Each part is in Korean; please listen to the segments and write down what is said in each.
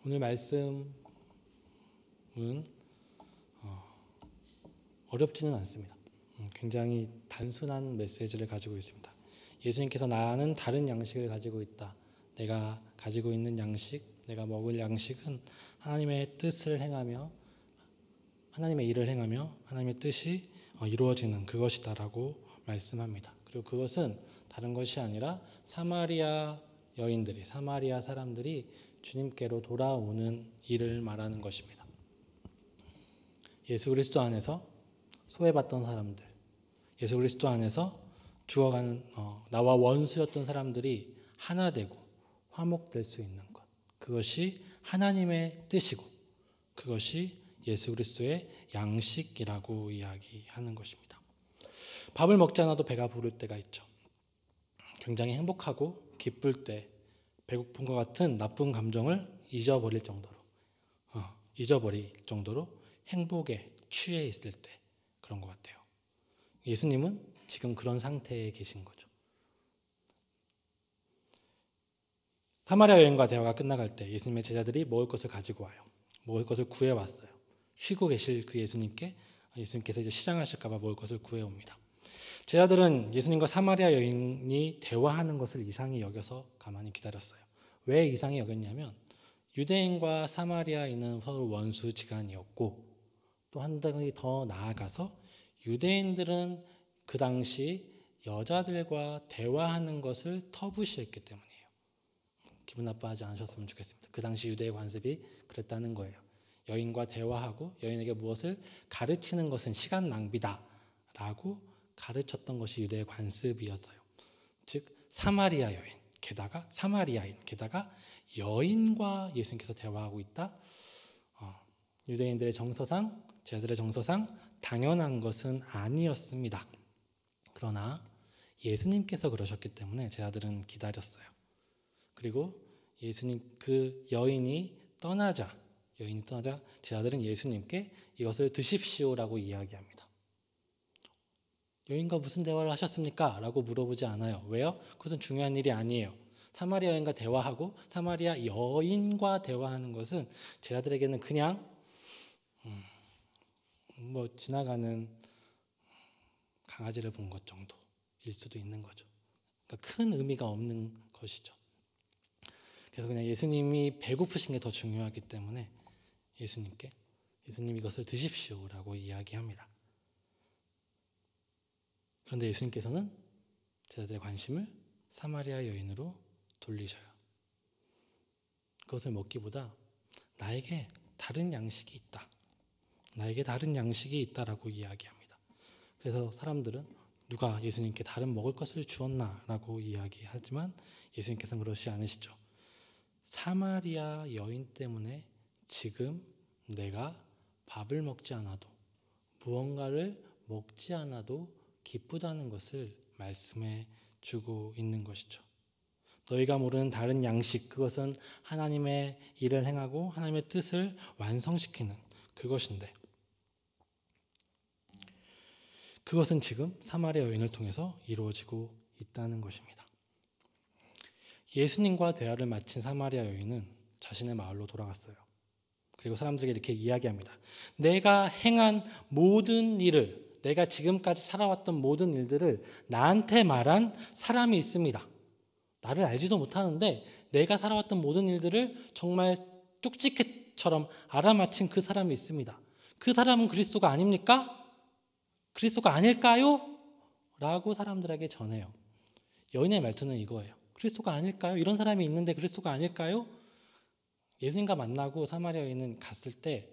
오늘 말씀은 어렵지는 않습니다. 굉장히 단순한 메시지를 가지고 있습니다. 예수님께서 나는 다른 양식을 가지고 있다. 내가 가지고 있는 양식, 내가 먹을 양식은 하나님의 뜻을 행하며 하나님의 일을 행하며 하나님의 뜻이 이루어지는 그것이다라고 말씀합니다. 그리고 그것은 다른 것이 아니라 사마리아 여인들이, 사마리아 사람들이 주님께로 돌아오는 일을 말하는 것입니다. 예수 그리스도 안에서 소외받던 사람들, 예수 그리스도 안에서 죽어가는 나와 원수였던 사람들이 하나 되고 화목될 수 있는 것, 그것이 하나님의 뜻이고 그것이 예수 그리스도의 양식이라고 이야기하는 것입니다. 밥을 먹지 않아도 배가 부를 때가 있죠. 굉장히 행복하고 기쁠 때 배고픈 것 같은 나쁜 감정을 잊어버릴 정도로 행복에 취해 있을 때 그런 것 같아요. 예수님은 지금 그런 상태에 계신 거죠. 사마리아 여인과 대화가 끝나갈 때 예수님의 제자들이 먹을 것을 가지고 와요. 먹을 것을 구해왔어요. 쉬고 계실 그 예수님께서 이제 시장하실까 봐 먹을 것을 구해옵니다. 제자들은 예수님과 사마리아 여인이 대화하는 것을 이상히 여겨서 가만히 기다렸어요. 왜 이상히 여겼냐면 유대인과 사마리아인은 서로 원수지간이었고 또 한 단계 더 나아가서 유대인들은 그 당시 여자들과 대화하는 것을 터부시했기 때문이에요. 기분 나빠하지 않으셨으면 좋겠습니다. 그 당시 유대의 관습이 그랬다는 거예요. 여인과 대화하고 여인에게 무엇을 가르치는 것은 시간 낭비다 라고 가르쳤던 것이 유대의 관습이었어요. 즉 사마리아 여인, 게다가 사마리아인, 게다가 여인과 예수님께서 대화하고 있다. 유대인들의 정서상, 제자들의 정서상 당연한 것은 아니었습니다. 그러나 예수님께서 그러셨기 때문에 제자들은 기다렸어요. 그리고 그 여인이 떠나자 제자들은 예수님께 이것을 드십시오라고 이야기합니다. 여인과 무슨 대화를 하셨습니까? 라고 물어보지 않아요. 왜요? 그것은 중요한 일이 아니에요. 사마리아 여인과 대화하고 사마리아 여인과 대화하는 것은 제자들에게는 그냥 지나가는 강아지를 본 것 정도일 수도 있는 거죠. 그러니까 큰 의미가 없는 것이죠. 그래서 그냥 예수님이 배고프신 게 더 중요하기 때문에 예수님 이것을 드십시오라고 이야기합니다. 그런데 예수님께서는 제자들의 관심을 사마리아 여인으로 돌리셔요. 그것을 먹기보다 나에게 다른 양식이 있다라고 이야기합니다. 그래서 사람들은 누가 예수님께 다른 먹을 것을 주었나라고 이야기하지만 예수님께서는 그러시 않으시죠. 사마리아 여인 때문에 지금 내가 밥을 먹지 않아도 무언가를 먹지 않아도 기쁘다는 것을 말씀해 주고 있는 것이죠. 너희가 모르는 다른 양식, 그것은 하나님의 일을 행하고 하나님의 뜻을 완성시키는 그것인데 그것은 지금 사마리아 여인을 통해서 이루어지고 있다는 것입니다. 예수님과 대화를 마친 사마리아 여인은 자신의 마을로 돌아갔어요. 그리고 사람들에게 이렇게 이야기합니다. 내가 행한 모든 일을, 내가 지금까지 살아왔던 모든 일들을 나한테 말한 사람이 있습니다. 나를 알지도 못하는데 내가 살아왔던 모든 일들을 정말 쪽지게처럼 알아맞힌 그 사람이 있습니다. 그 사람은 그리스도가 아닙니까? 그리스도가 아닐까요? 라고 사람들에게 전해요. 여인의 말투는 이거예요. 그리스도가 아닐까요? 이런 사람이 있는데 그리스도가 아닐까요? 예수님과 만나고 사마리아 여인은 갔을 때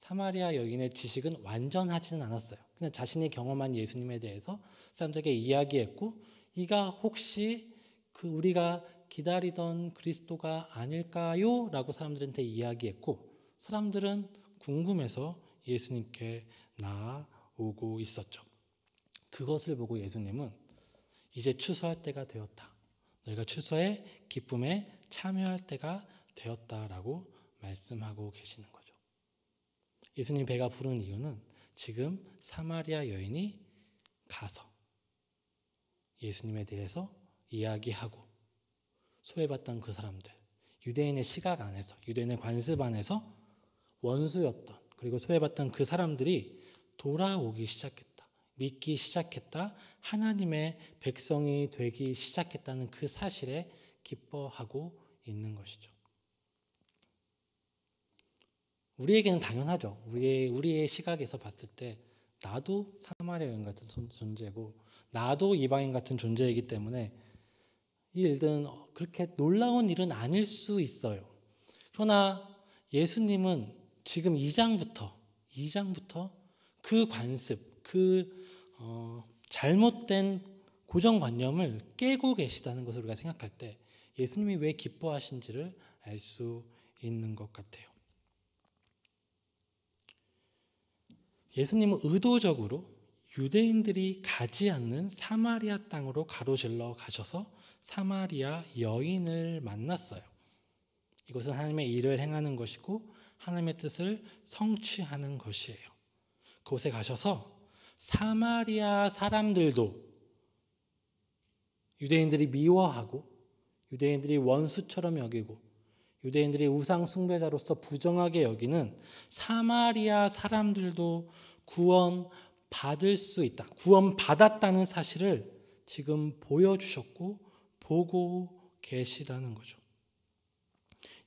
사마리아 여인의 지식은 완전하지는 않았어요. 그냥 자신이 경험한 예수님에 대해서 사람들에게 이야기했고 이가 혹시 우리가 기다리던 그리스도가 아닐까요? 라고 사람들한테 이야기했고 사람들은 궁금해서 예수님께 나아오고 있었죠. 그것을 보고 예수님은 이제 추수할 때가 되었다. 너희가 추수의 기쁨에 참여할 때가 되었다라고 말씀하고 계시는 거죠. 예수님 배가 부른 이유는 지금 사마리아 여인이 가서 예수님에 대해서 이야기하고 소외받던 그 사람들, 유대인의 시각 안에서, 유대인의 관습 안에서 원수였던, 그리고 소외받던 그 사람들이 돌아오기 시작했다. 믿기 시작했다. 하나님의 백성이 되기 시작했다는 그 사실에 기뻐하고 있는 것이죠. 우리에게는 당연하죠. 우리의 시각에서 봤을 때 나도 사마리아 여인 같은 존재고 나도 이방인 같은 존재이기 때문에 이 일들은 그렇게 놀라운 일은 아닐 수 있어요. 그러나 예수님은 지금 2장부터 그 관습, 잘못된 고정관념을 깨고 계시다는 것을 우리가 생각할 때 예수님이 왜 기뻐하신지를 알 수 있는 것 같아요. 예수님은 의도적으로 유대인들이 가지 않는 사마리아 땅으로 가로질러 가셔서 사마리아 여인을 만났어요. 이것은 하나님의 일을 행하는 것이고 하나님의 뜻을 성취하는 것이에요. 그곳에 가셔서 사마리아 사람들도 유대인들이 미워하고 유대인들이 원수처럼 여기고 유대인들이 우상 숭배자로서 부정하게 여기는 사마리아 사람들도 구원받을 수 있다. 구원받았다는 사실을 지금 보여주셨고 보고 계시다는 거죠.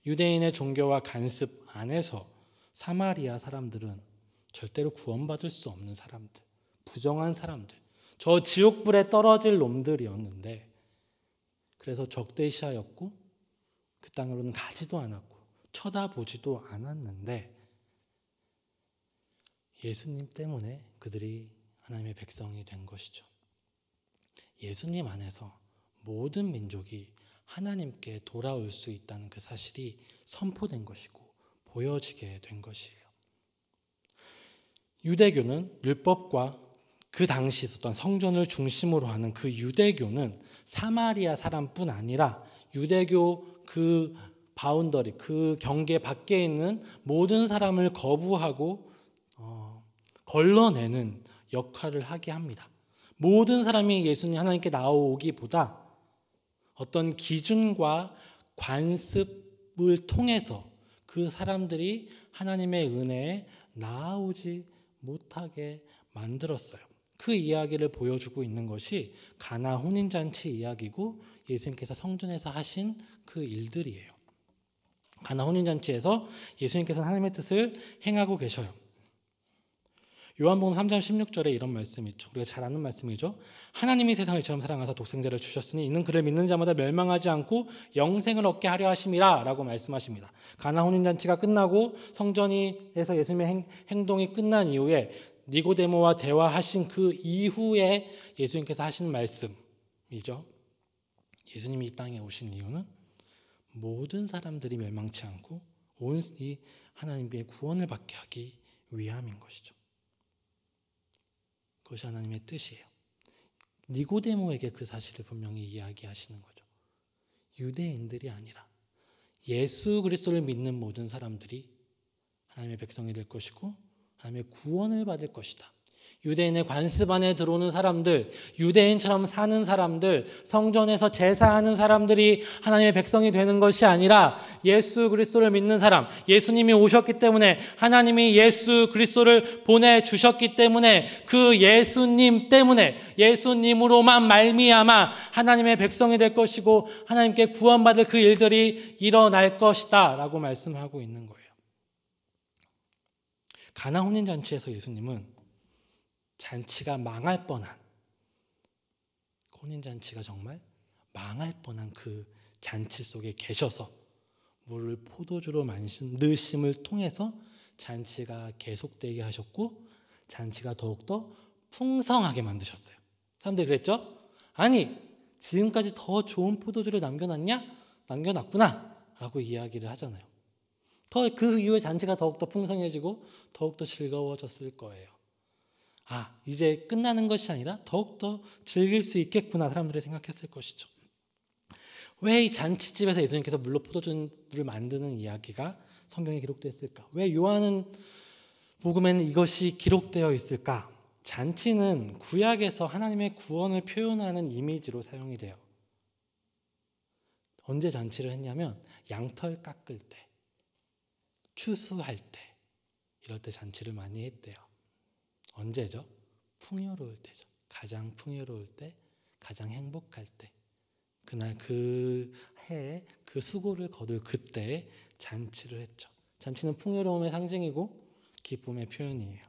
유대인의 종교와 관습 안에서 사마리아 사람들은 절대로 구원받을 수 없는 사람들, 부정한 사람들, 저 지옥불에 떨어질 놈들이었는데 그래서 적대시하였고 그 땅으로는 가지도 않았고 쳐다보지도 않았는데 예수님 때문에 그들이 하나님의 백성이 된 것이죠. 예수님 안에서 모든 민족이 하나님께 돌아올 수 있다는 그 사실이 선포된 것이고 보여지게 된 것이에요. 유대교는 율법과 그 당시 있었던 성전을 중심으로 하는 그 유대교는 사마리아 사람뿐 아니라 유대교 그 바운더리, 그 경계 밖에 있는 모든 사람을 거부하고 걸러내는 역할을 하게 합니다. 모든 사람이 예수님 하나님께 나오기보다 어떤 기준과 관습을 통해서 그 사람들이 하나님의 은혜에 나아오지 못하게 만들었어요. 그 이야기를 보여주고 있는 것이 가나 혼인잔치 이야기고 예수님께서 성전에서 하신 그 일들이에요. 가나 혼인잔치에서 예수님께서는 하나님의 뜻을 행하고 계셔요. 요한복음 3장 16절에 이런 말씀이 있죠. 우리가 잘 아는 말씀이죠. 하나님이 세상을 이처럼 사랑하사 독생자를 주셨으니 이는 그를 믿는 자마다 멸망하지 않고 영생을 얻게 하려 하심이라 라고 말씀하십니다. 가나 혼인잔치가 끝나고 성전에서 예수님의 행동이 끝난 이후에 니고데모와 대화하신 그 이후에 예수님께서 하신 말씀이죠. 예수님이 이 땅에 오신 이유는 모든 사람들이 멸망치 않고 온 이 하나님의 구원을 받게 하기 위함인 것이죠. 그것이 하나님의 뜻이에요. 니고데모에게 그 사실을 분명히 이야기하시는 거죠. 유대인들이 아니라 예수 그리스도를 믿는 모든 사람들이 하나님의 백성이 될 것이고 하나님의 구원을 받을 것이다. 유대인의 관습 안에 들어오는 사람들, 유대인처럼 사는 사람들, 성전에서 제사하는 사람들이 하나님의 백성이 되는 것이 아니라 예수 그리스도를 믿는 사람, 예수님이 오셨기 때문에 하나님이 예수 그리스도를 보내주셨기 때문에 그 예수님 때문에 예수님으로만 말미암아 하나님의 백성이 될 것이고 하나님께 구원받을 그 일들이 일어날 것이다 라고 말씀하고 있는 거예요. 가나 혼인잔치에서 예수님은 잔치가 망할 뻔한, 혼인잔치가 정말 망할 뻔한 그 잔치 속에 계셔서 물을 포도주로 만드심을 통해서 잔치가 계속되게 하셨고 잔치가 더욱더 풍성하게 만드셨어요. 사람들이 그랬죠? 아니 지금까지 더 좋은 포도주를 남겨놨냐? 남겨놨구나 라고 이야기를 하잖아요. 그 이후에 잔치가 더욱더 풍성해지고 더욱더 즐거워졌을 거예요. 이제 끝나는 것이 아니라 더욱더 즐길 수 있겠구나 사람들이 생각했을 것이죠. 왜 이 잔치집에서 예수님께서 물로 포도주를 만드는 이야기가 성경에 기록되었을까? 왜 요한은 복음에는 이것이 기록되어 있을까? 잔치는 구약에서 하나님의 구원을 표현하는 이미지로 사용이 돼요. 언제 잔치를 했냐면 양털 깎을 때, 추수할 때, 이럴 때 잔치를 많이 했대요. 언제죠? 풍요로울 때죠. 가장 풍요로울 때, 가장 행복할 때, 그날 그 해에 그 수고를 거둘 그때에 잔치를 했죠. 잔치는 풍요로움의 상징이고 기쁨의 표현이에요.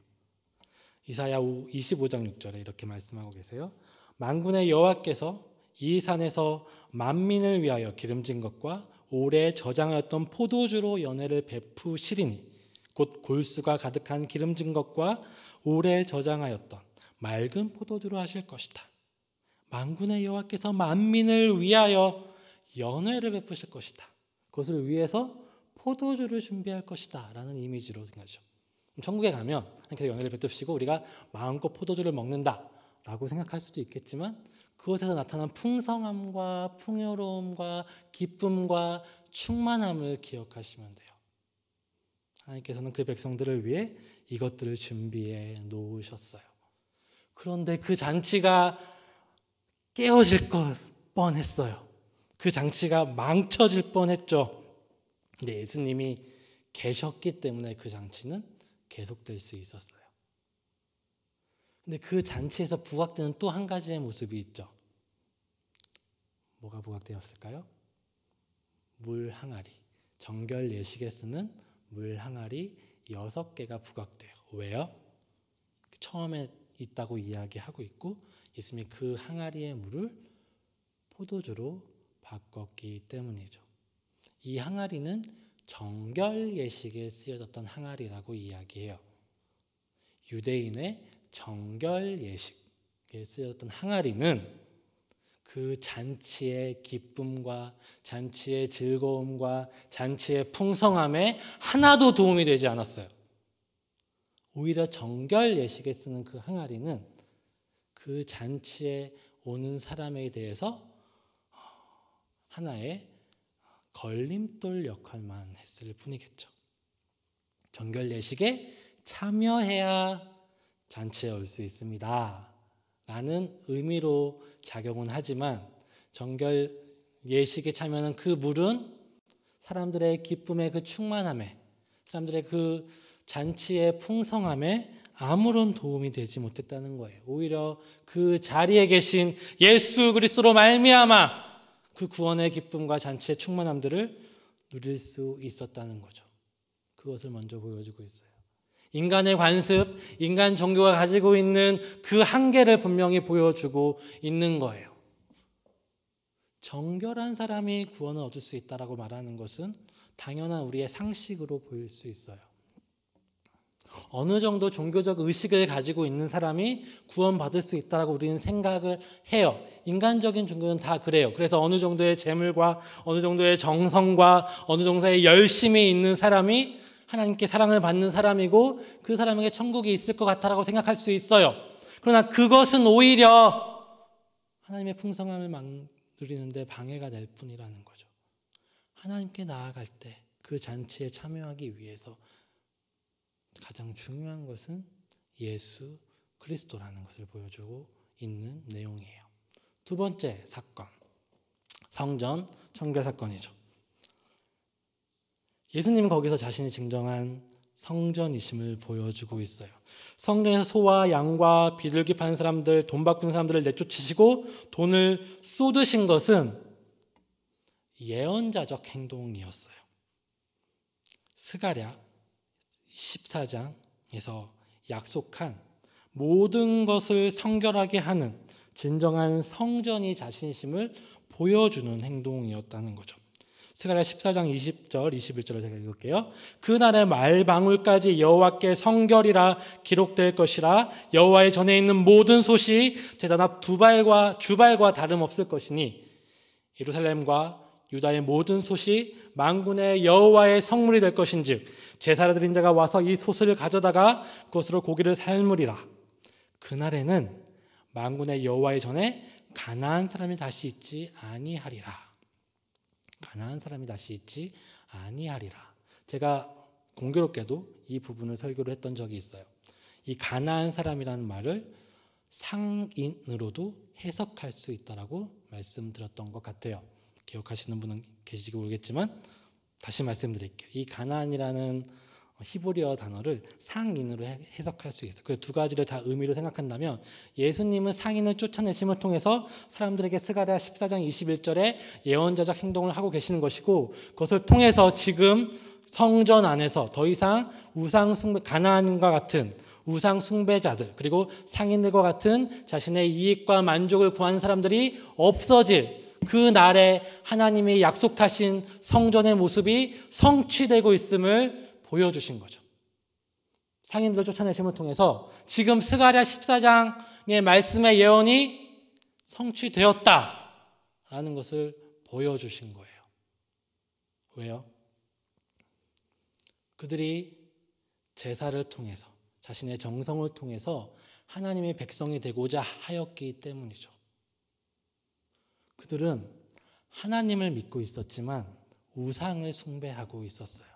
이사야 25장 6절에 이렇게 말씀하고 계세요. 만군의 여호와께서 이 산에서 만민을 위하여 기름진 것과 오래 저장하였던 포도주로 연회를 베푸시리니 곧 골수가 가득한 기름진 것과 오래 저장하였던 맑은 포도주로 하실 것이다. 만군의 여호와께서 만민을 위하여 연회를 베푸실 것이다. 그것을 위해서 포도주를 준비할 것이다 라는 이미지로 생각하죠. 천국에 가면 하나님께서 연회를 베푸시고 우리가 마음껏 포도주를 먹는다 라고 생각할 수도 있겠지만 그것에서 나타난 풍성함과 풍요로움과 기쁨과 충만함을 기억하시면 돼요. 하나님께서는 그 백성들을 위해 이것들을 준비해 놓으셨어요. 그런데 그 잔치가 깨어질 뻔했어요. 그 잔치가 망쳐질 뻔했죠. 근데 예수님이 계셨기 때문에 그 잔치는 계속될 수 있었어요. 근데 그 잔치에서 부각되는 또 한 가지의 모습이 있죠. 뭐가 부각되었을까요? 물 항아리. 정결 예식에 쓰는 물 항아리 6개가 부각돼요. 왜요? 처음에 있다고 이야기하고 있고 예수님이 그 항아리의 물을 포도주로 바꿨기 때문이죠. 이 항아리는 정결 예식에 쓰여졌던 항아리라고 이야기해요. 유대인의 정결 예식에 쓰여졌던 항아리는 그 잔치의 기쁨과 잔치의 즐거움과 잔치의 풍성함에 하나도 도움이 되지 않았어요. 오히려 정결 예식에 쓰는 그 항아리는 그 잔치에 오는 사람에 대해서 하나의 걸림돌 역할만 했을 뿐이겠죠. 정결 예식에 참여해야 잔치에 올 수 있습니다 라는 의미로 작용은 하지만 정결 예식에 참여하는 그 물은 사람들의 기쁨의 그 충만함에 사람들의 그 잔치의 풍성함에 아무런 도움이 되지 못했다는 거예요. 오히려 그 자리에 계신 예수 그리스도로 말미암아 그 구원의 기쁨과 잔치의 충만함들을 누릴 수 있었다는 거죠. 그것을 먼저 보여주고 있어요. 인간의 관습, 인간 종교가 가지고 있는 그 한계를 분명히 보여주고 있는 거예요. 정결한 사람이 구원을 얻을 수 있다라고 말하는 것은 당연한 우리의 상식으로 보일 수 있어요. 어느 정도 종교적 의식을 가지고 있는 사람이 구원받을 수 있다라고 우리는 생각을 해요. 인간적인 종교는 다 그래요. 그래서 어느 정도의 재물과 어느 정도의 정성과 어느 정도의 열심이 있는 사람이 하나님께 사랑을 받는 사람이고 그 사람에게 천국이 있을 것 같다라고 생각할 수 있어요. 그러나 그것은 오히려 하나님의 풍성함을 누리는데 방해가 될 뿐이라는 거죠. 하나님께 나아갈 때 그 잔치에 참여하기 위해서 가장 중요한 것은 예수 그리스도라는 것을 보여주고 있는 내용이에요. 두 번째 사건, 성전 청결 사건이죠. 예수님은 거기서 자신이 증정한 성전이심을 보여주고 있어요. 성전에서 소와 양과 비둘기 파는 사람들, 돈 바꾸는 사람들을 내쫓으시고 돈을 쏟으신 것은 예언자적 행동이었어요. 스가랴 14장에서 약속한 모든 것을 성결하게 하는 진정한 성전이 자신심을 보여주는 행동이었다는 거죠. 스가랴 14장 20절, 21절을 제가 읽을게요. 그날의 말방울까지 여호와께 성결이라 기록될 것이라 여호와의 전에 있는 모든 솥이 제단 앞 주발과 다름없을 것이니 예루살렘과 유다의 모든 솥이 만군의 여호와의 성물이 될 것인즉 제사를 드린 자가 와서 이 솥을 가져다가 그것으로 고기를 삶으리라. 그날에는 만군의 여호와의 전에 가나안 사람이 다시 있지 아니하리라. 가나안 사람이 다시 있지 아니하리라. 제가 공교롭게도 이 부분을 설교를 했던 적이 있어요. 이 가나안 사람이라는 말을 상인으로도 해석할 수 있다라고 말씀드렸던 것 같아요. 기억하시는 분은 계시지 모르겠지만 다시 말씀드릴게요. 이 가나안이라는 히브리어 단어를 상인으로 해석할 수 있어요. 그 두 가지를 다 의미로 생각한다면 예수님은 상인을 쫓아내심을 통해서 사람들에게 스가랴 14장 21절에 예언자적 행동을 하고 계시는 것이고, 그것을 통해서 지금 성전 안에서 더 이상 우상 숭배, 가나안과 같은 우상 숭배자들, 그리고 상인들과 같은 자신의 이익과 만족을 구하는 사람들이 없어질 그 날에 하나님이 약속하신 성전의 모습이 성취되고 있음을 보여주신 거죠. 상인들을 쫓아내심을 통해서 지금 스가랴 14장의 말씀의 예언이 성취되었다라는 것을 보여주신 거예요. 왜요? 그들이 제사를 통해서, 자신의 정성을 통해서 하나님의 백성이 되고자 하였기 때문이죠. 그들은 하나님을 믿고 있었지만 우상을 숭배하고 있었어요.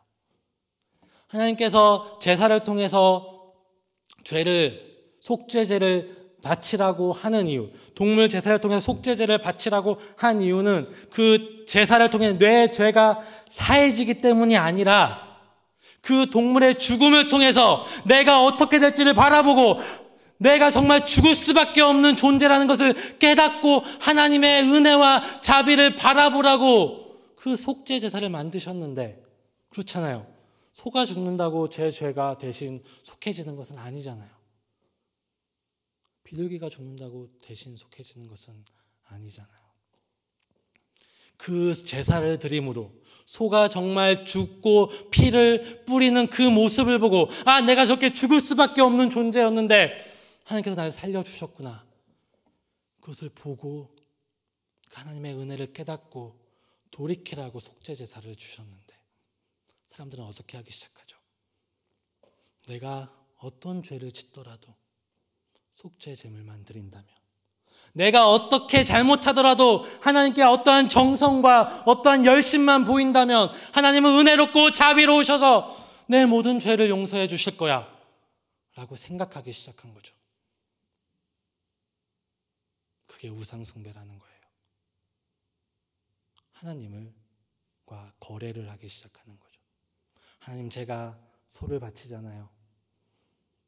하나님께서 제사를 통해서 속죄제를 바치라고 하는 이유, 동물 제사를 통해서 속죄제를 바치라고 한 이유는 그 제사를 통해 내 죄가 사해지기 때문이 아니라 그 동물의 죽음을 통해서 내가 어떻게 될지를 바라보고 내가 정말 죽을 수밖에 없는 존재라는 것을 깨닫고 하나님의 은혜와 자비를 바라보라고 그 속죄 제사를 만드셨는데, 그렇잖아요. 소가 죽는다고 제 죄가 대신 속해지는 것은 아니잖아요. 비둘기가 죽는다고 대신 속해지는 것은 아니잖아요. 그 제사를 드림으로 소가 정말 죽고 피를 뿌리는 그 모습을 보고, 아, 내가 저렇게 죽을 수밖에 없는 존재였는데 하나님께서 나를 살려주셨구나. 그것을 보고 하나님의 은혜를 깨닫고 돌이키라고 속죄 제사를 주셨는데, 사람들은 어떻게 하기 시작하죠? 내가 어떤 죄를 짓더라도 속죄 제물만 드린다면, 내가 어떻게 잘못하더라도 하나님께 어떠한 정성과 어떠한 열심만 보인다면 하나님은 은혜롭고 자비로우셔서 내 모든 죄를 용서해 주실 거야 라고 생각하기 시작한 거죠. 그게 우상 숭배라는 거예요. 하나님과 거래를 하기 시작하는 거죠. 하나님, 제가 소를 바치잖아요.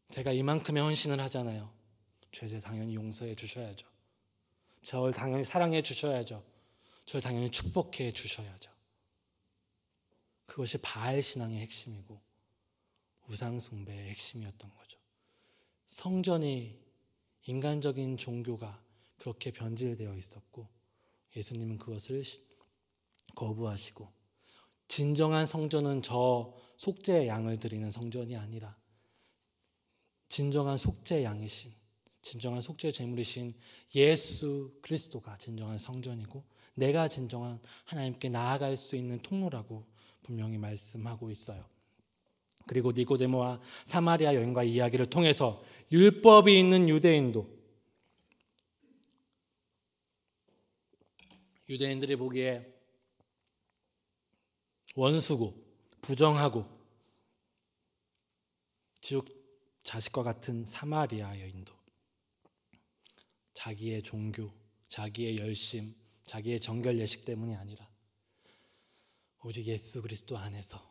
제가 이만큼의 헌신을 하잖아요. 죄를 당연히 용서해 주셔야죠. 저를 당연히 사랑해 주셔야죠. 저를 당연히 축복해 주셔야죠. 그것이 바알 신앙의 핵심이고 우상 숭배의 핵심이었던 거죠. 성전이, 인간적인 종교가 그렇게 변질되어 있었고 예수님은 그것을 거부하시고, 진정한 성전은 저 속죄의 양을 드리는 성전이 아니라 진정한 속죄의 양이신, 진정한 속죄의 제물이신 예수 그리스도가 진정한 성전이고 내가 진정한 하나님께 나아갈 수 있는 통로라고 분명히 말씀하고 있어요. 그리고 니고데모와 사마리아 여인과의 이야기를 통해서 율법이 있는 유대인들이 보기에 원수고 부정하고 지옥 자식과 같은 사마리아 여인도 자기의 종교, 자기의 열심, 자기의 정결 예식 때문이 아니라 오직 예수 그리스도 안에서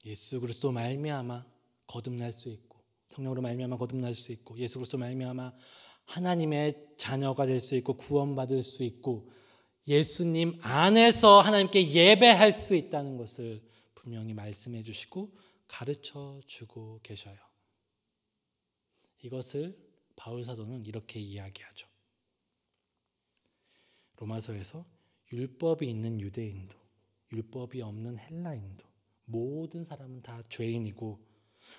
예수 그리스도 말미암아 거듭날 수 있고, 성령으로 말미암아 거듭날 수 있고, 예수 그리스도 말미암아 하나님의 자녀가 될 수 있고 구원받을 수 있고 예수님 안에서 하나님께 예배할 수 있다는 것을 분명히 말씀해 주시고 가르쳐 주고 계셔요. 이것을 바울 사도는 이렇게 이야기하죠. 로마서에서 율법이 있는 유대인도 율법이 없는 헬라인도 모든 사람은 다 죄인이고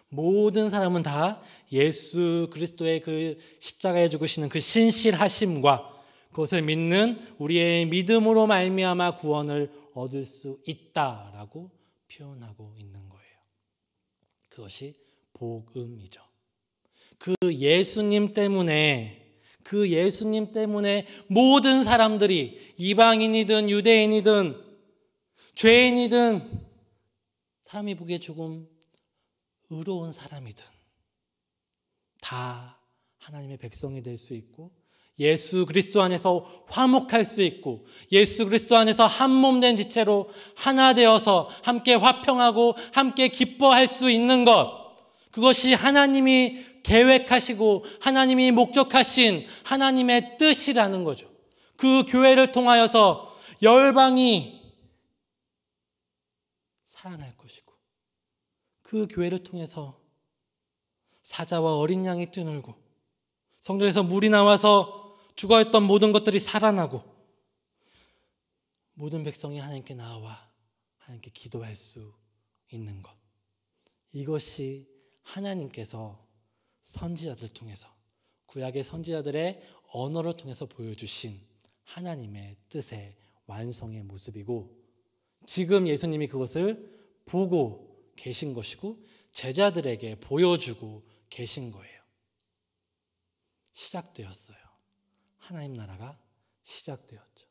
모든 사람은 다 예수 그리스도의 그 십자가에 죽으시는 그 신실하심과 그것을 믿는 우리의 믿음으로 말미암아 구원을 얻을 수 있다라고 표현하고 있는 거예요. 그것이 복음이죠. 그 예수님 때문에 모든 사람들이 이방인이든 유대인이든 죄인이든 사람이 보기에 조금 의로운 사람이든 다 하나님의 백성이 될 수 있고 예수 그리스도 안에서 화목할 수 있고 예수 그리스도 안에서 한 몸 된 지체로 하나 되어서 함께 화평하고 함께 기뻐할 수 있는 것, 그것이 하나님이 계획하시고 하나님이 목적하신 하나님의 뜻이라는 거죠. 그 교회를 통하여서 열방이 살아날 것이고 그 교회를 통해서 사자와 어린 양이 뛰놀고 성전에서 물이 나와서 죽어있던 모든 것들이 살아나고 모든 백성이 하나님께 나와 하나님께 기도할 수 있는 것, 이것이 하나님께서 선지자들 통해서 구약의 선지자들의 언어를 통해서 보여주신 하나님의 뜻의 완성의 모습이고 지금 예수님이 그것을 보고 계신 것이고 제자들에게 보여주고 계신 거예요. 시작되었어요. 하나님 나라가 시작되었죠.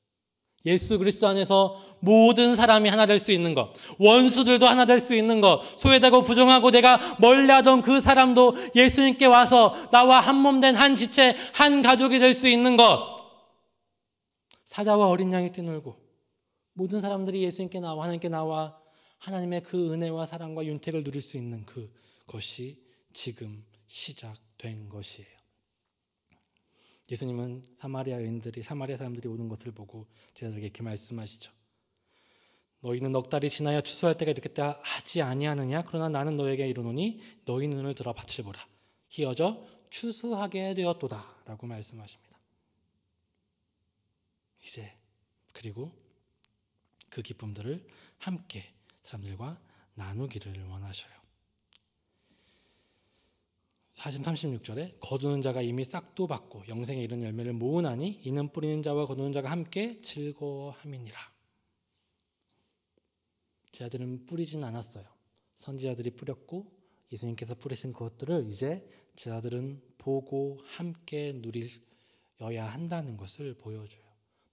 예수 그리스도 안에서 모든 사람이 하나 될 수 있는 것, 원수들도 하나 될 수 있는 것, 소외되고 부정하고 내가 멀리하던 그 사람도 예수님께 와서 나와 한 몸 된 한 지체, 한 가족이 될 수 있는 것, 사자와 어린 양이 뛰놀고 모든 사람들이 예수님께 나와 하나님께 나와 하나님의 그 은혜와 사랑과 윤택을 누릴 수 있는 그것이 지금 시작된 것이에요. 예수님은 사마리아 사람들이 오는 것을 보고 제자들에게 이렇게 말씀하시죠. 너희는 넉 달이 지나야 추수할 때가 이르겠다 하지 아니하느냐? 그러나 나는 너에게 이르노니 너희 눈을 들어 밭을 보라. 희어져 추수하게 되었도다 라고 말씀하십니다. 이제 그리고 그 기쁨들을 함께 사람들과 나누기를 원하셔요. 36절에 거두는 자가 이미 싹도 받고 영생에 이른 열매를 모으나니 이는 뿌리는 자와 거두는 자가 함께 즐거워함이니라. 제자들은 뿌리진 않았어요. 선지자들이 뿌렸고 예수님께서 뿌리신 그것들을 이제 제자들은 보고 함께 누려야 한다는 것을 보여줘요.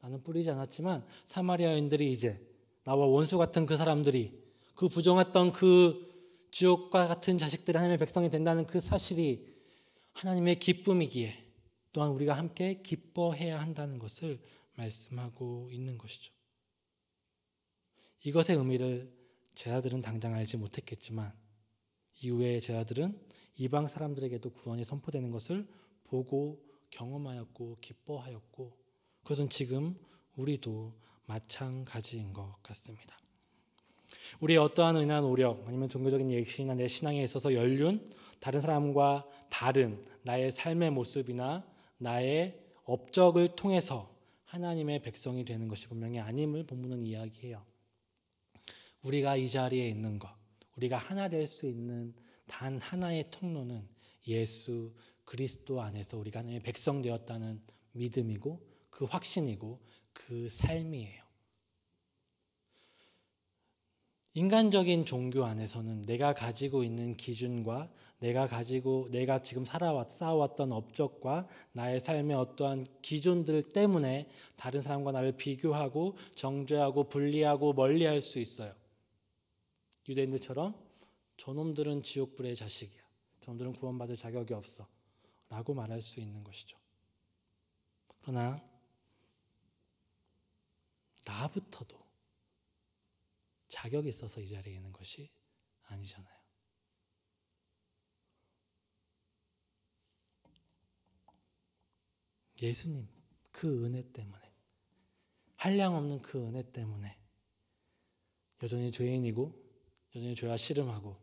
나는 뿌리지 않았지만 사마리아인들이 이제 나와 원수 같은 그 사람들이 그 부정했던 그 지옥과 같은 자식들이 하나님의 백성이 된다는 그 사실이 하나님의 기쁨이기에 또한 우리가 함께 기뻐해야 한다는 것을 말씀하고 있는 것이죠. 이것의 의미를 제자들은 당장 알지 못했겠지만 이후에 제자들은 이방 사람들에게도 구원이 선포되는 것을 보고 경험하였고 기뻐하였고 그것은 지금 우리도 마찬가지인 것 같습니다. 우리의 어떠한 은한 오력 아니면 종교적인 예식이나 내 신앙에 있어서 연륜, 다른 사람과 다른 나의 삶의 모습이나 나의 업적을 통해서 하나님의 백성이 되는 것이 분명히 아님을 본문은 이야기해요. 우리가 이 자리에 있는 것, 우리가 하나 될 수 있는 단 하나의 통로는 예수 그리스도 안에서 우리가 하나님의 백성 되었다는 믿음이고 그 확신이고 그 삶이에요. 인간적인 종교 안에서는 내가 가지고 있는 기준과 내가 지금 쌓아왔던 업적과 나의 삶의 어떠한 기준들 때문에 다른 사람과 나를 비교하고 정죄하고 분리하고 멀리할 수 있어요. 유대인들처럼 저놈들은 지옥불의 자식이야. 저놈들은 구원받을 자격이 없어. 라고 말할 수 있는 것이죠. 그러나 나부터도 자격이 있어서 이 자리에 있는 것이 아니잖아요. 예수님 그 은혜 때문에 한량없는 그 은혜 때문에 여전히 죄인이고 여전히 죄와 씨름하고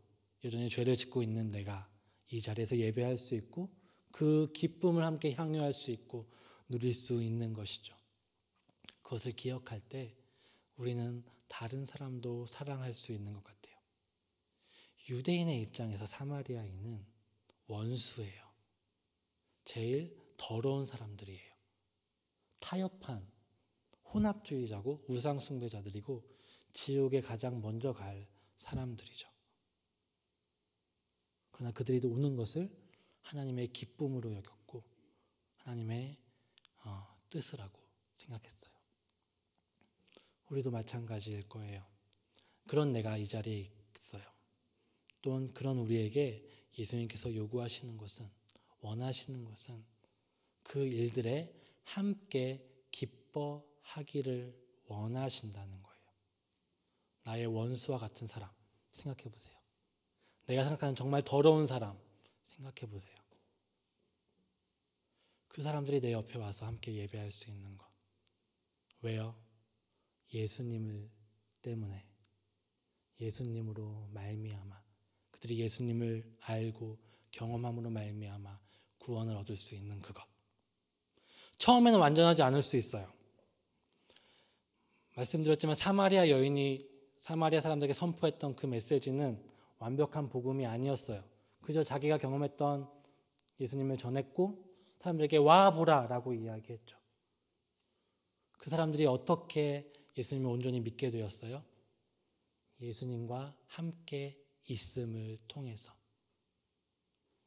여전히 죄를 짓고 있는 내가 이 자리에서 예배할 수 있고 그 기쁨을 함께 향유할 수 있고 누릴 수 있는 것이죠. 그것을 기억할 때 우리는 다른 사람도 사랑할 수 있는 것 같아요. 유대인의 입장에서 사마리아인은 원수예요. 제일 더러운 사람들이에요. 타협한 혼합주의자고 우상숭배자들이고 지옥에 가장 먼저 갈 사람들이죠. 그러나 그들이 오는 것을 하나님의 기쁨으로 여겼고 하나님의 뜻을 하고 생각했어요. 우리도 마찬가지일 거예요. 그런 내가 이 자리에 있어요. 또한 그런 우리에게 예수님께서 요구하시는 것은 원하시는 것은 그 일들의 함께 기뻐하기를 원하신다는 거예요. 나의 원수와 같은 사람 생각해 보세요. 내가 생각하는 정말 더러운 사람 생각해 보세요. 그 사람들이 내 옆에 와서 함께 예배할 수 있는 것. 왜요? 예수님을 때문에, 예수님으로 말미암아, 그들이 예수님을 알고 경험함으로 말미암아 구원을 얻을 수 있는 그것. 처음에는 완전하지 않을 수 있어요. 말씀드렸지만 사마리아 여인이 사마리아 사람들에게 선포했던 그 메시지는 완벽한 복음이 아니었어요. 그저 자기가 경험했던 예수님을 전했고 사람들에게 와보라 라고 이야기했죠. 그 사람들이 어떻게 예수님을 온전히 믿게 되었어요? 예수님과 함께 있음을 통해서.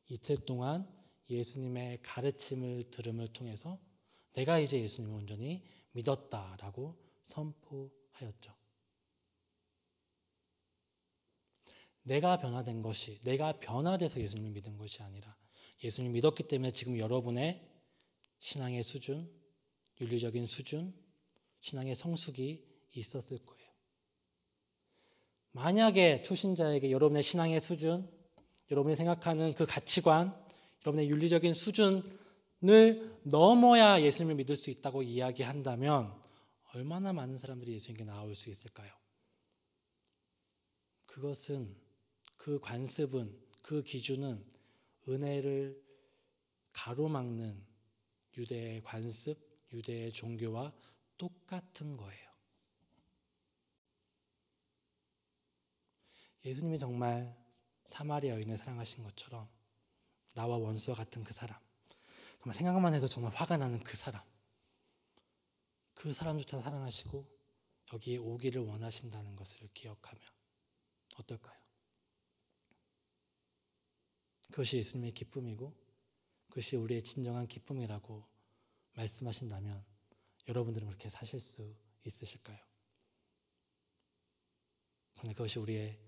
이틀 동안 예수님의 가르침을 들음을 통해서 내가 이제 예수님을 온전히 믿었다라고 선포하였죠. 내가 변화된 것이, 내가 변화돼서 예수님을 믿은 것이 아니라 예수님을 믿었기 때문에 지금 여러분의 신앙의 수준, 윤리적인 수준, 신앙의 성숙이 있었을 거예요. 만약에 초신자에게 여러분의 신앙의 수준, 여러분이 생각하는 그 가치관, 여러분의 윤리적인 수준을 넘어야 예수님을 믿을 수 있다고 이야기한다면 얼마나 많은 사람들이 예수님께 나올 수 있을까요? 그것은, 그 관습은, 그 기준은 은혜를 가로막는 유대의 관습, 유대의 종교와 똑같은 거예요. 예수님이 정말 사마리아 여인을 사랑하신 것처럼 나와 원수와 같은 그 사람, 정말 생각만 해도 정말 화가 나는 그 사람조차 사랑하시고 여기에 오기를 원하신다는 것을 기억하며 어떨까요? 그것이 예수님의 기쁨이고 그것이 우리의 진정한 기쁨이라고 말씀하신다면 여러분들은 그렇게 사실 수 있으실까요? 그런데 그것이 우리의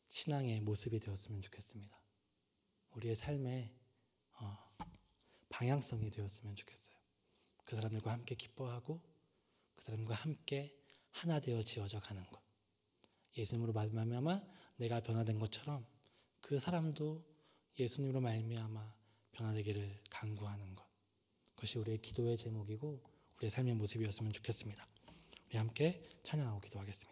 신앙의 모습이 되었으면 좋겠습니다. 우리의 삶의 방향성이 되었으면 좋겠어요. 그 사람들과 함께 기뻐하고 그 사람과 함께 하나 되어 지어져 가는 것. 예수님으로 말미암아 내가 변화된 것처럼 그 사람도 예수님으로 말미암아 변화되기를 간구하는 것. 그것이 우리의 기도의 제목이고 우리의 삶의 모습이었으면 좋겠습니다. 우리 함께 찬양하고 기도하겠습니다.